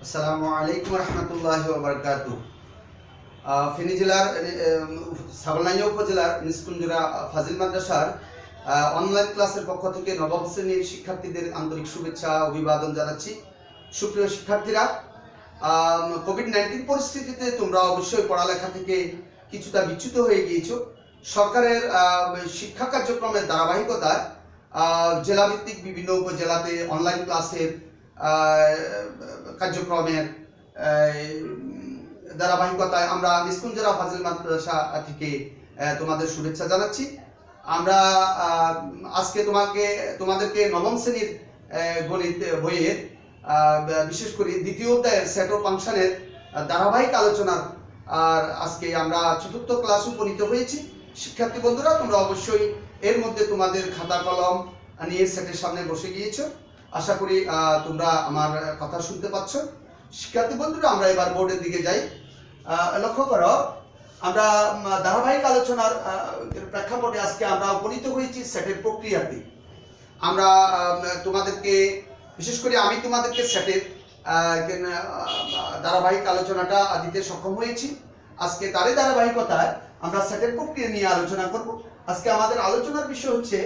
আসসালামু আলাইকুম রহমতুল্লাহি ওয়া বারাকাতুহু। ফেনী জেলার সাভারনাইয়া উপজেলার নিষ্কুঞ্জরা ফাজিল মাদ্রাসার অনলাইন ক্লাসের পক্ষ থেকে নবম শ্রেণীর শিক্ষার্থীদের আন্তরিক শুভেচ্ছা অভিবাদন জানাচ্ছি। সুপ্রিয় শিক্ষার্থীরা, কোভিড-19 পরিস্থিতিতে তোমরা অবশ্যই পড়ালেখা থেকে কিছুটা বিচ্যুত হয়ে গিয়েছো। সরকারের শিক্ষা কার্যক্রমের ধারাবাহিকতায় জেলাভিত্তিক বিভিন্ন উপজেলাতে অনলাইন ক্লাসের কার্যক্রমের ধারাবাহিকতায় আমরা নিষ্কুঞ্জরা ফাজিল মাদ্রাসা থেকে তোমাদের শুভেচ্ছা জানাচ্ছি। আমরা আজকে তোমাদেরকে নবম শ্রেণীর গণিত বইয়ের বিশেষ করে দ্বিতীয় অধ্যায়ের সেট ও ফাংশনের ধারাবাহিক আলোচনার আর আজকে আমরা চতুর্থ ক্লাস উপনীত হয়েছি। শিক্ষার্থী বন্ধুরা, তোমরা অবশ্যই এর মধ্যে তোমাদের খাতা কলম নিয়ে সেটের সামনে বসে গিয়েছো। আশা করি তোমরা আমার কথা শুনতে পাচ্ছ। শিক্ষার্থী বন্ধুরা, আমরা এবার বোর্ডের দিকে যাই। লক্ষ্য করো, আমরা ধারাবাহিক আলোচনার প্রেক্ষাপটে আজকে আমরা উপনীত হয়েছি সেটের প্রক্রিয়াতে। আমরা তোমাদেরকে বিশেষ করে আমি তোমাদেরকে সেটের ধারাবাহিক আলোচনাটা দিতে সক্ষম হয়েছি। আজকে তারই ধারাবাহিকতায় আমরা সেটের প্রক্রিয়া নিয়ে আলোচনা করব। আজকে আমাদের আলোচনার বিষয় হচ্ছে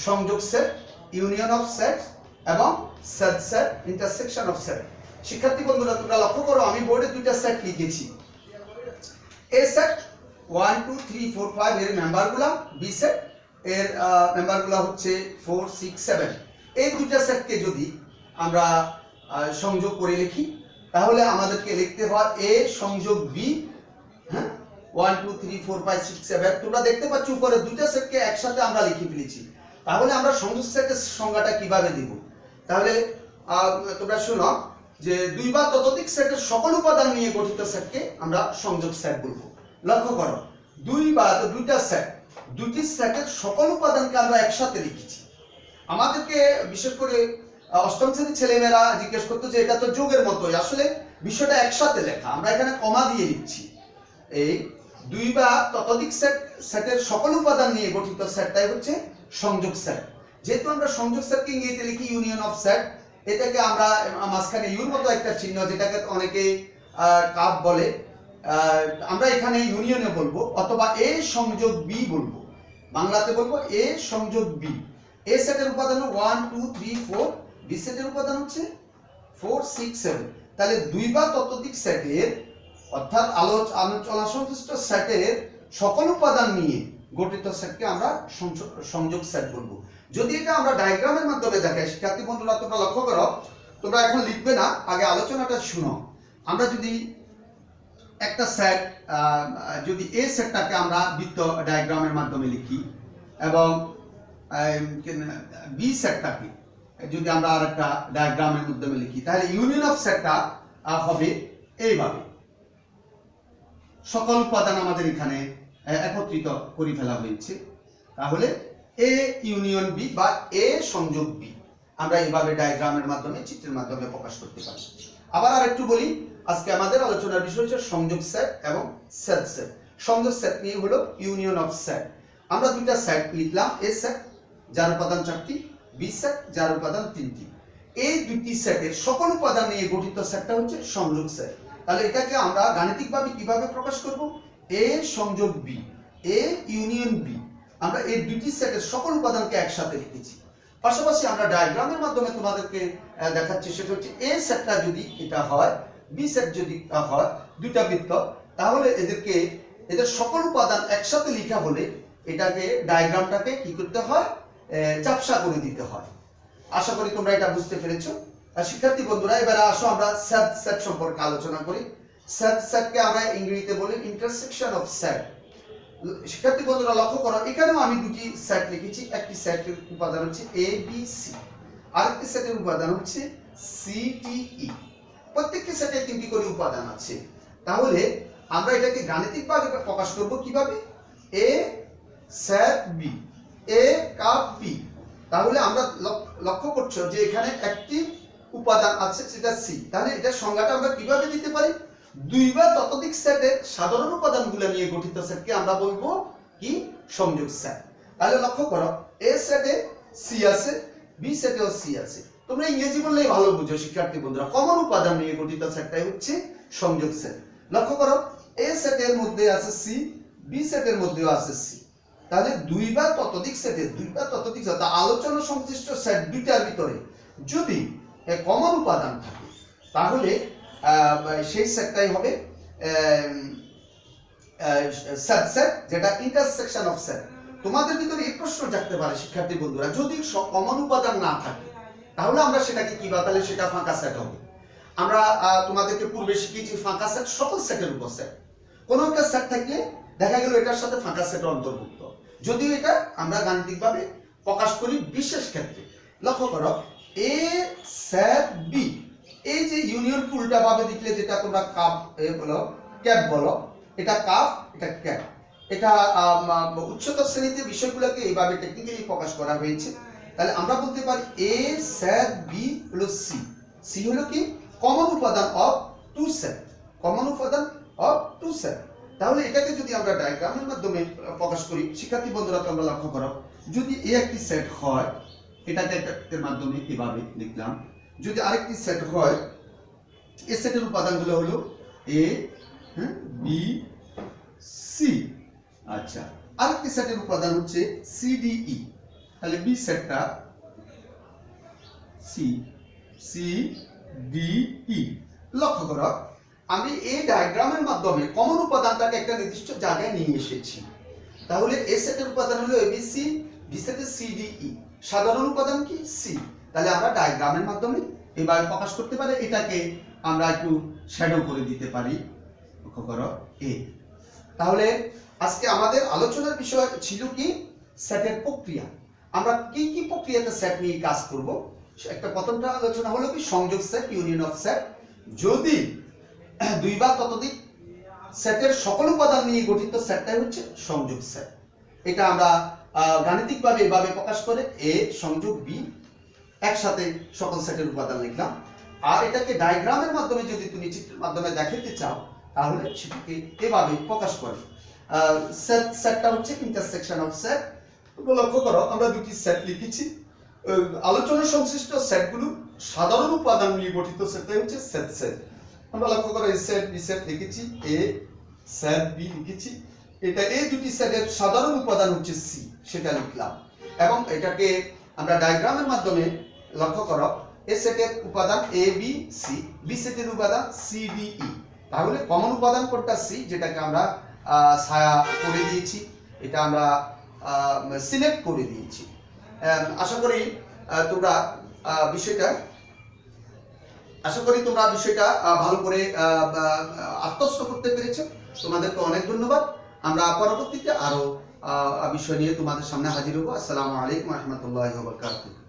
সংযোগ সেট, ইউনিয়ন অফ সেট এবং set set, intersection of set. শিক্ষার্থী বন্ধুরা, তোমরা লক্ষ্য করো, আমি বোর্ডে দুইটা সেট লিখেছি। এ সেট 1 2 3 4 5 এর মেম্বারগুলো, বি সেট এর মেম্বারগুলো হচ্ছে 4 6 7। এই দুইটা সেটকে যদি আমরা সংযোগ করে লিখি তাহলে আমাদেরকে লিখতে হয় এ সংযোগ বি। হ্যাঁ, 1 2 3 4 5 6 7। তোমরা দেখতে পাচ্ছ উপরে দুইটা সেটকে একসাথে আমরা লিখে ফেলেছি। তাহলে আমরা সংযোগ সেটের সংজ্ঞাটা কিভাবে দিব? তাহলে তোমরা শুনো যে দুই বা ততোধিক সেটের সকল উপাদান নিয়ে গঠিত সেটকে আমরা সংযোগ সেট বলবো। লক্ষ্য করো, দুইটা সেট, দুটি সেটের সকল উপাদানকে আমরা একসাথে লিখেছি। আমাদেরকে বিশেষ করে অষ্টম শ্রেণীর ছেলেমেয়েরা জিজ্ঞেস করতো যে এটা তো যোগের মতোই, আসলে বিষয়টা একসাথে লেখা, আমরা এখানে কমা দিয়ে লিখছি। এই দুই বা ততোধিক সেটের সকল উপাদান নিয়ে গঠিত সেটটাই হচ্ছে সংযোগ সেট। যেহেতু আমরা সংযোগ সেটকে ইংরেজিতে লিখি ইউনিয়ন অফ সেট, এটাকে আমরা মাঝখানে ইউর মতো একটা চিহ্ন, যেটাকে অনেকে কাপ বলে, আমরা এখানে ইউনিয়নে বলবো, অথবা এ সংযোগ বি বলবো। বাংলাতে বলবো এ সংযোগ বি। এ সেটের উপাদান 1 2 3 4, বি সেটের উপাদান হচ্ছে 4 6 7। তাহলে দুই বা ততোধিক সেটের অর্থাৎ আলোচনা সংশ্লিষ্ট সেটের সকল উপাদান নিয়ে গঠিত সেটকে আমরা সংযোগ সেট বলবো। যদি এটা আমরা ডায়াগ্রামের মাধ্যমে দেখাই, শিক্ষার্থী বন্ধুরা তোমরা লক্ষ্য করো, তোমরা এখন লিখবে না, আগে আলোচনাটা শুনো। আমরা যদি একটা সেট, যদি এ সেটটাকে আমরা বৃত্ত ডায়াগ্রামের মাধ্যমে লিখি এবং বি সেটটাকে যদি আমরা আরেকটা ডায়াগ্রামের মাধ্যমে লিখি, তাহলে ইউনিয়ন অফ সেটটা হবে এইভাবে। সকল উপাদান আমাদের এখানে একত্রিত করে ফেলা হয়েছে। তাহলে এ ইউনিয়ন বি বা এ সংযোগ বি আমরা এইভাবে ডায়াগ্রামের মাধ্যমে, চিত্রের মাধ্যমে প্রকাশ করতে পারি। আবার আরেকটু বলি, আজকে আমাদের আলোচনার বিষয় হচ্ছে সংযোগ সেট এবং সেট সেট। সংযোগ সেট নিয়ে হলো ইউনিয়ন অফ সেট। আমরা দুইটা সেট লিখলাম, এ সেট যার উপাদান 4টি, বি সেট যার উপাদান 3টি। এই দুটি সেটের সকল উপাদান নিয়ে গঠিত সেটটা হচ্ছে সংযোগ সেট। তাহলে এটাকে আমরা গাণিতিকভাবে কিভাবে প্রকাশ করব? এ সংযোগ বি, এ ইউনিয়ন বি। আমরা এই দুটি সেটের সকল উপাদানকে একসাথে লিখেছি। পাশাপাশি আমরা ডায়াগ্রামের মাধ্যমে তোমাদেরকে দেখাচ্ছি, সেটা হচ্ছে এ সেটটা যদি এটা হয়, বি সেট যদি হয়, দুইটা বৃত্ত, তাহলে এদের সকল উপাদান একসাথে লেখা হলে এটাকে ডায়াগ্রামটাকে কি করতে হয়? চাপসা করে দিতে হয়। আশা করি তোমরা এটা বুঝতে পেরেছো। শিক্ষার্থী বন্ধুরা, এবারে আসো আমরা সেট সেট সম্পর্কে আলোচনা করি। সেট সেটকে আমরা ইংরেজিতে বলি ইন্টারসেকশন অফ সেট। শিক্ষার্থী বন্ধুরা লক্ষ্য করো, এখানেও আমি দুটি সেট লিখেছি। একটি সেটের উপাদান হচ্ছে এ বি সি, আরেকটি সেটের উপাদান হচ্ছে সি ডি ই। প্রত্যেকটি সেটে 3টি করে উপাদান আছে। তাহলে আমরা এটাকে গাণিতিকভাবে প্রকাশ করব কিভাবে? এ সেট বি, এ কাপ বি। তাহলে আমরা লক্ষ্য করছো যে এখানে একটি উপাদান আছে, সেটা সি। তাহলে এটা সংজ্ঞাটা আমরা কিভাবে দিতে পারি? দুই বা ততোধিক সেটের সাধারণ উপাদানগুলো নিয়ে গঠিত সেটকে আমরা বলবো কি? সংযোগ সেট। তাহলে লক্ষ্য করো, এ সেটে সি আছে, বি সেটেও সি আছে, তোমরা ইংরেজি বললেই ভালো বুঝো শিক্ষার্থী বন্ধুরা। কমন উপাদান নিয়ে গঠিত সেটটাই হচ্ছে সংযোগ সেট। লক্ষ্য করো, এ সেটের মধ্যে আছে সি, বি সেটের মধ্যেও আছে সি। তাহলে দুই বা ততোধিক সেটের আলোচনা সংশ্লিষ্ট সেট দুইটার ভিতরে যদি কমন উপাদান থাকে তাহলে সেই সেটটাই হবে সাবসেট, যেটা ইন্টারসেকশন অফ সেট। তোমাদের ভিতরে এই প্রশ্ন জাগতে পারে শিক্ষার্থী বন্ধুরা, যদি কমন উপাদান না থাকে তাহলে আমরা সেটাকে কি বাতালে সেটা ফাঁকা সেট হবে। আমরা তোমাদেরকে পূর্বে শিখিয়েছি ফাঁকা সেট সকল সেটের উপর সেট। কোন একটা সেট থাকলে দেখা গেল এটার সাথে ফাঁকা সেট অন্তর্ভুক্ত, যদিও এটা আমরা গাণিতিকভাবে প্রকাশ করি বিশেষ ক্ষেত্রে। লক্ষ্য করো, এ সেট বি, এই যে ইউনিয়ন উল্টা ভাবে লিখলে যেটা তোমরা কাপ বলো, ক্যাপ বলো, এটা কাপ, এটা ক্যাপ। এটা উচ্চতর শ্রেণীতে বিষয়গুলোকে এইভাবে টেকনিক্যালি প্রকাশ করা হয়েছে। তাহলে আমরা বলতে পারি এ সেট বি হলো সি। সি হলো কি? কমন উপাদান অফ টু সেট, কমন উপাদান অফ টু সেট। তাহলে এটাকে যদি আমরা ডায়াগ্রামের মাধ্যমে প্রকাশ করি শিক্ষার্থী বন্ধুরা, তোমরা লক্ষ্য করো, যদি এ একটি সেট হয়, এটাকে এর মাধ্যমে এভাবে লিখলাম। যদি আরেকটি সেট হয়, এই সেটের উপাদানগুলো হলো এ, বি, সি। আচ্ছা, আরেকটি সেটের উপাদান হচ্ছে সি, ডি, ই। তাহলে বি সেটটা সি, সি, ডি, ই। লক্ষ্য করো, আমি এই ডায়াগ্রামের মাধ্যমে কমন উপাদানটাকে একটা নির্দিষ্ট জায়গায় নিয়ে এসেছি। তাহলে এ সেটের উপাদান হলো এবিসি, বি সেটের সি, ডি, ই। সাধারণ উপাদান কি? সি। তাহলে আমরা ডায়াগ্রামের মাধ্যমে এভাবে প্রকাশ করতে পারি। এটাকে আমরা একটু শ্যাডো করে দিতে পারি। লক্ষ্য করো, এ। তাহলে আজকে আমাদের আলোচনার বিষয় ছিল কি? সেটের প্রক্রিয়া। আমরা কি কি প্রক্রিয়াতে সেট নিয়ে কাজ করব। একটা প্রথমটা আলোচনা হলো কি? সংযোগ সেট, ইউনিয়ন অফ সেট। যদি দুই বা ততোধিক সেটের সকল উপাদান নিয়ে গঠিত সেটটাই হচ্ছে সংযোগ সেট। এটা আমরা গাণিতিকভাবে এভাবে প্রকাশ করে এ সংযোগ বি, একসাথে সকল সেটের উপাদান লিখলাম। আর এটাকে ডায়াগ্রামের মাধ্যমে যদি তুমি চিত্রের মাধ্যমে দেখাতে চাও তাহলে সেটাকে এভাবে প্রকাশ করে। সেটটা হচ্ছে ইন্টারসেকশন অফ সেট। লক্ষ্য করো, আমরা দুটি সেট লিখেছি। আলোচনা সংশ্লিষ্ট সেটগুলো সাধারণ উপাদান নিয়ে গঠিত সেটটাই হচ্ছে সেট সেট। আমরা লক্ষ্য করো, এ সেট বি সেট লিখেছি, এ সেট বি লিখেছি। এটা এই দুটি সেটের সাধারণ উপাদান হচ্ছে সি, সেটা লিখলাম। এবং এটাকে আমরা ডায়াগ্রামের মাধ্যমে লক্ষ্য করো, এ সেটের উপাদান এ বি সি, বি সেটের উপাদান সি ডি ই। তাহলে কমন উপাদান কোনটা? সি, যেটাকে আমরা ছায়া করে দিয়েছি, এটা আমরা সিলেক্ট করে দিয়েছি। আশা করি তোমরা বিষয়টা ভালো করে আত্মস্থ করতে পেরেছো। তোমাদেরকে অনেক ধন্যবাদ। আমরা পরবর্তীতে আরো বিষয় নিয়ে তোমাদের সামনে হাজির হবো। আসসালামু আলাইকুম ওয়া রাহমাতুল্লাহি ওয়া বারাকাতুহু।